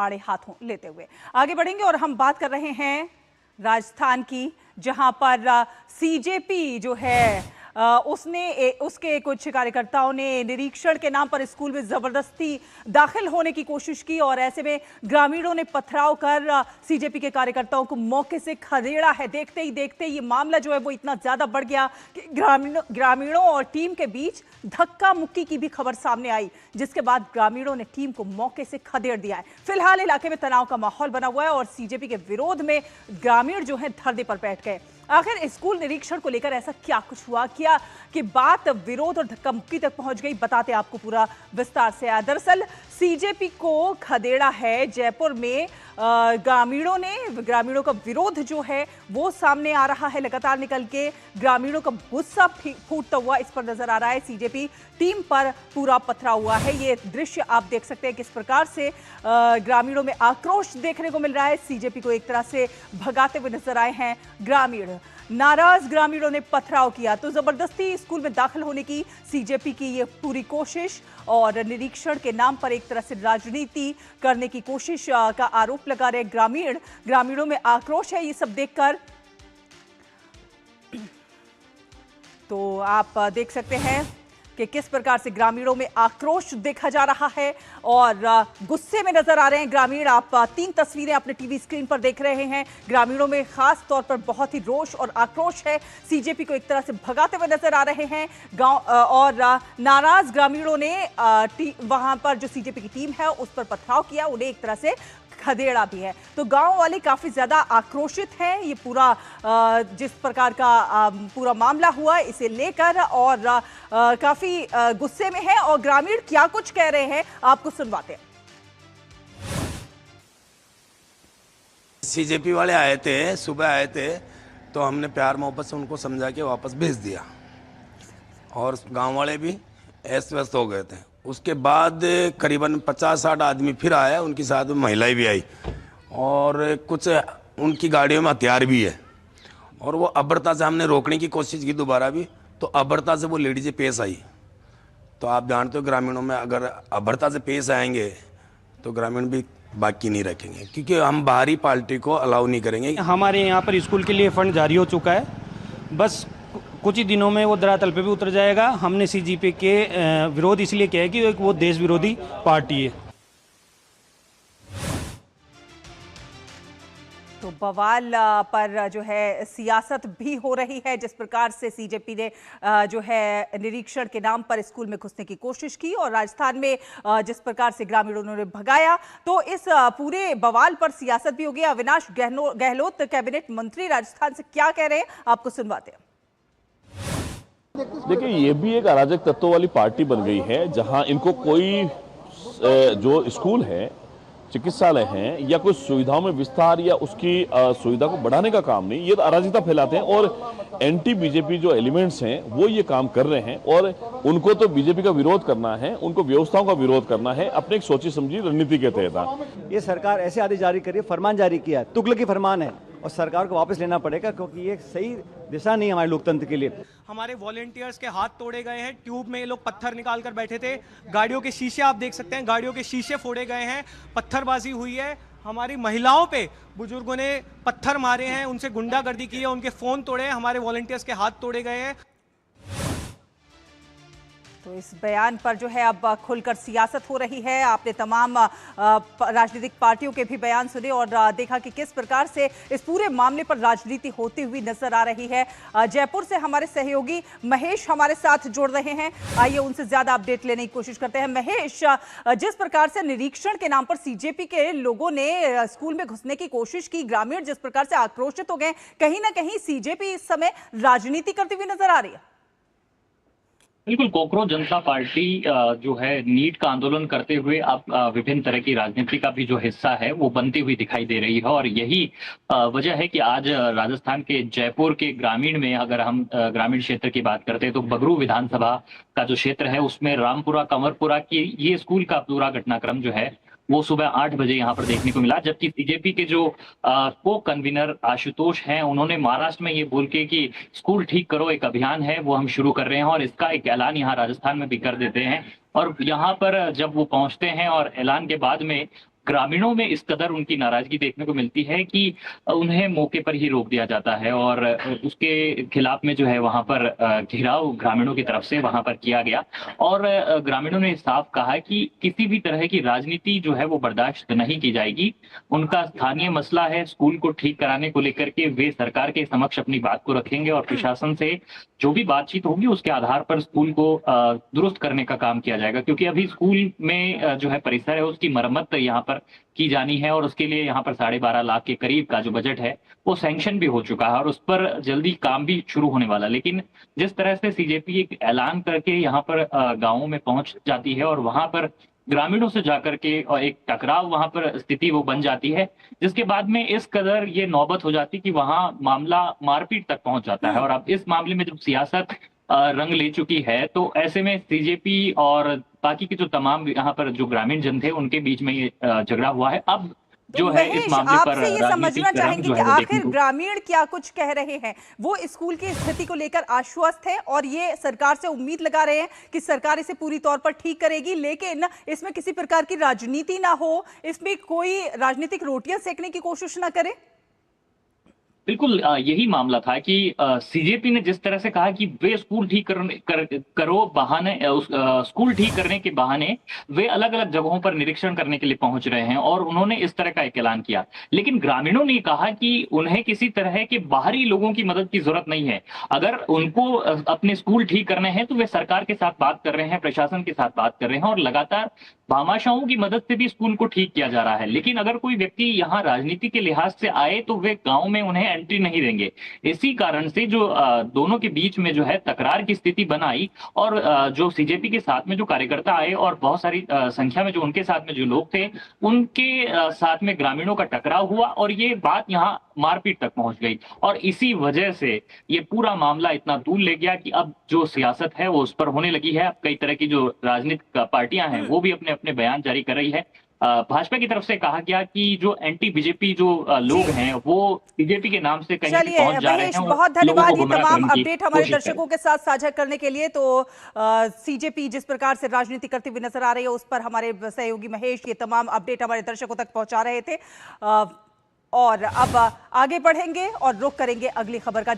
आड़े हाथों लेते हुए आगे बढ़ेंगे। और हम बात कर रहे हैं राजस्थान की, जहां पर सीजेपी जो है उसके कुछ कार्यकर्ताओं ने निरीक्षण के नाम पर स्कूल में जबरदस्ती दाखिल होने की कोशिश की और ऐसे में ग्रामीणों ने पथराव कर सीजेपी के कार्यकर्ताओं को मौके से खदेड़ा है। देखते ही देखते ये मामला जो है वो इतना ज्यादा बढ़ गया कि ग्रामीणों और टीम के बीच धक्का मुक्की की भी खबर सामने आई, जिसके बाद ग्रामीणों ने टीम को मौके से खदेड़ दिया है। फिलहाल इलाके में तनाव का माहौल बना हुआ है और सीजेपी के विरोध में ग्रामीण जो है धरने पर बैठ गए। आखिर स्कूल निरीक्षण को लेकर ऐसा क्या कुछ हुआ, क्या कि बात विरोध और धक्का मुक्की तक पहुंच गई, बताते आपको पूरा विस्तार से। दरअसल सीजेपी को खदेड़ा है जयपुर में ग्रामीणों का विरोध जो है वो सामने आ रहा है लगातार निकल के। ग्रामीणों का गुस्सा फूटता हुआ इस पर नजर आ रहा है। सीजेपी टीम पर पूरा पथरा हुआ है। ये दृश्य आप देख सकते हैं किस प्रकार से ग्रामीणों में आक्रोश देखने को मिल रहा है। सीजेपी को एक तरह से भगाते हुए नजर आए हैं ग्रामीण। नाराज ग्रामीणों ने पथराव किया तो जबरदस्ती स्कूल में दाखिल होने की सीजेपी की ये पूरी कोशिश और निरीक्षण के नाम पर एक तरह से राजनीति करने की कोशिश का आरोप लगा रहे ग्रामीणों में आक्रोश है ये सब देखकर। तो आप देख सकते हैं कि किस प्रकार से ग्रामीणों में आक्रोश देखा जा रहा है और गुस्से में नजर आ रहे हैं ग्रामीण। आप 3 तस्वीरें अपने टीवी स्क्रीन पर देख रहे हैं। ग्रामीणों में खास तौर पर बहुत ही रोष और आक्रोश है। सीजेपी को एक तरह से भगाते हुए नजर आ रहे हैं गांव और नाराज ग्रामीणों ने वहां पर जो सीजेपी की टीम है उस पर पथराव किया, उन्हें एक तरह से खदेड़ा भी है। तो गांव वाले काफी ज्यादा आक्रोशित हैं ये पूरा जिस प्रकार का पूरा मामला हुआ इसे लेकर और काफी गुस्से में है। और ग्रामीण क्या कुछ कह रहे हैं आपको सुनवाते हैं। सीजेपी वाले आए थे, सुबह आए थे, तो हमने प्यार मोहब्बत से उनको समझा के वापस भेज दिया और गांव वाले भी अस्त व्यस्त हो गए थे। उसके बाद करीबन 50-60 आदमी फिर आए, उनके साथ में महिलाएं भी आई और कुछ उनकी गाड़ियों में हथियार भी है और वो अबरता से हमने रोकने की कोशिश की दोबारा भी, तो अबरता से वो लेडीजें पेश आई। तो आप जानते हो ग्रामीणों में अगर अबरता से पेश आएंगे तो ग्रामीण भी बाकी नहीं रखेंगे, क्योंकि हम बाहरी पार्टी को अलाउ नहीं करेंगे। हमारे यहाँ पर स्कूल के लिए फंड जारी हो चुका है, बस कुछ ही दिनों में वो धरातल पे भी उतर जाएगा। हमने सीजेपी के विरोध इसलिए किया है कि वो देश विरोधी पार्टी है। तो बवाल पर जो है सियासत भी हो रही है, जिस प्रकार से सीजेपी ने जो है निरीक्षण के नाम पर स्कूल में घुसने की कोशिश की और राजस्थान में जिस प्रकार से ग्रामीणों ने भगाया, तो इस पूरे बवाल पर सियासत भी हो गई। अविनाश गहलोत कैबिनेट मंत्री राजस्थान से क्या कह रहे हैं आपको सुनवाते हैं। देखिए, ये भी एक अराजक तत्वों वाली पार्टी बन गई है जहां इनको कोई जो स्कूल है, चिकित्सालय हैं या कोई सुविधाओं में विस्तार या उसकी सुविधा को बढ़ाने का काम नहीं, ये तो अराजकता फैलाते हैं और एंटी बीजेपी जो एलिमेंट्स हैं वो ये काम कर रहे हैं और उनको तो बीजेपी का विरोध करना है, उनको व्यवस्थाओं का विरोध करना है अपने एक सोची समझी रणनीति के तहत। ये सरकार ऐसे आदेश जारी करी, फरमान जारी किया है, तुगलकी फरमान है और सरकार को वापस लेना पड़ेगा क्योंकि ये सही दिशा नहीं है हमारे लोकतंत्र के लिए। हमारे वॉलेंटियर्स के हाथ तोड़े गए हैं, ट्यूब में ये लोग पत्थर निकाल कर बैठे थे, गाड़ियों के शीशे आप देख सकते हैं, गाड़ियों के शीशे फोड़े गए हैं, पत्थरबाजी हुई है, हमारी महिलाओं पे बुजुर्गों ने पत्थर मारे हैं, उनसे गुंडागर्दी की है, उनके फोन तोड़े हैं, हमारे वॉलेंटियर्स के हाथ तोड़े गए हैं। तो इस बयान पर जो है अब खुलकर सियासत हो रही है। आपने तमाम राजनीतिक पार्टियों के भी बयान सुने और देखा कि किस प्रकार से इस पूरे मामले पर राजनीति होती हुई नजर आ रही है। जयपुर से हमारे सहयोगी महेश हमारे साथ जुड़ रहे हैं, आइए उनसे ज्यादा अपडेट लेने की कोशिश करते हैं। महेश, जिस प्रकार से निरीक्षण के नाम पर सीजेपी के लोगों ने स्कूल में घुसने की कोशिश की, ग्रामीण जिस प्रकार से आक्रोशित हो गए, कहीं ना कहीं सीजेपी इस समय राजनीति करती हुई नजर आ रही है। बिल्कुल, कोकरोच जनता पार्टी जो है नीट का आंदोलन करते हुए अब विभिन्न तरह की राजनीति का भी जो हिस्सा है वो बनती हुई दिखाई दे रही है और यही वजह है कि आज राजस्थान के जयपुर के ग्रामीण में, अगर हम ग्रामीण क्षेत्र की बात करते हैं तो बगरू विधानसभा का जो क्षेत्र है उसमें रामपुरा कंवरपुरा की ये स्कूल का पूरा घटनाक्रम जो है वो सुबह 8 बजे यहाँ पर देखने को मिला, जबकि सीजेपी के जो को कन्वीनर आशुतोष हैं उन्होंने महाराष्ट्र में ये बोल के कि स्कूल ठीक करो एक अभियान है वो हम शुरू कर रहे हैं और इसका एक ऐलान यहाँ राजस्थान में भी कर देते हैं। और यहाँ पर जब वो पहुंचते हैं और ऐलान के बाद में ग्रामीणों में इस कदर उनकी नाराजगी देखने को मिलती है कि उन्हें मौके पर ही रोक दिया जाता है और उसके खिलाफ में जो है वहां पर घेराव ग्रामीणों की तरफ से वहां पर किया गया और ग्रामीणों ने साफ कहा कि किसी भी तरह की राजनीति जो है वो बर्दाश्त नहीं की जाएगी। उनका स्थानीय मसला है, स्कूल को ठीक कराने को लेकर के वे सरकार के समक्ष अपनी बात को रखेंगे और प्रशासन से जो भी बातचीत होगी उसके आधार पर स्कूल को दुरुस्त करने का काम किया जाएगा, क्योंकि अभी स्कूल में जो है परिसर है उसकी मरम्मत यहाँ पर की जानी है और उसके लिए यहाँ पर 12.5 लाख के करीब का जो बजट है वो सैंक्शन भी हो चुका है और उस पर जल्दी काम भी शुरू होने वाला। लेकिन जिस तरह से सीजेपी एक ऐलान करके यहाँ पर गाँवों में पहुंच जाती है और वहां पर ग्रामीणों से जाकर के और एक टकराव वहां पर स्थिति वो बन जाती है, जिसके बाद में इस कदर ये नौबत हो जाती कि वहां मामला मारपीट तक पहुंच जाता है। और अब इस मामले में जब सियासत रंग ले चुकी है तो ऐसे में सीजेपी और बाकी के जो तमाम यहाँ पर जो ग्रामीण जन थे उनके बीच में ये झगड़ा हुआ है। अब जो है इस मामले पर आपसे ये समझना चाहेंगे कि आखिर ग्रामीण क्या कुछ कह रहे हैं। वो स्कूल की स्थिति को लेकर आश्वस्त है और ये सरकार से उम्मीद लगा रहे हैं कि सरकार इसे पूरी तौर पर ठीक करेगी, लेकिन इसमें किसी प्रकार की राजनीति ना हो, इसमें कोई राजनीतिक रोटियां सेकने की कोशिश ना करे। बिल्कुल यही मामला था कि सीजेपी ने जिस तरह से कहा कि वे स्कूल ठीक करो बहाने स्कूल ठीक करने के बहाने वे अलग अलग जगहों पर निरीक्षण करने के लिए पहुंच रहे हैं और उन्होंने इस तरह का एक ऐलान किया। लेकिन ग्रामीणों ने कहा कि उन्हें किसी तरह के बाहरी लोगों की मदद की जरूरत नहीं है। अगर उनको अपने स्कूल ठीक करने हैं तो वे सरकार के साथ बात कर रहे हैं, प्रशासन के साथ बात कर रहे हैं और लगातार भामाशाहों की मदद से भी स्कूल को ठीक किया जा रहा है। लेकिन अगर कोई व्यक्ति यहाँ राजनीति के लिहाज से आए तो वे गांव में उन्हें एंट्री नहीं देंगे। इसी कारण से जो दोनों के बीच में जो है तकरार की स्थिति बनाई और जो सीजेपी के साथ में जो कार्यकर्ता आए और बहुत सारी संख्या में जो उनके साथ में जो लोग थे उनके साथ में ग्रामीणों का टकराव हुआ और ये बात यहाँ मारपीट तक पहुंच गई और इसी वजह से ये पूरा मामला इतना दूर ले गया कि अब जो सियासत है वो उस पर होने लगी है। अब कई तरह की जो राजनीतिक पार्टियां हैं वो भी अपने अपने बयान जारी कर रही है। भाजपा की तरफ से कहा गया कि जो एंटी बीजेपी जो लोग हैं वो बीजेपी के नाम से कहीं भी पहुंच जा रहे हैं। बहुत धन्यवाद ये तमाम अपडेट हमारे दर्शकों के साथ साझा करने के लिए। तो सीजेपी जिस प्रकार से राजनीति करती हुई नजर आ रही है उस पर हमारे सहयोगी महेश ये तमाम अपडेट हमारे दर्शकों तक पहुंचा रहे थे और अब आगे बढ़ेंगे और रुख करेंगे अगली खबर का।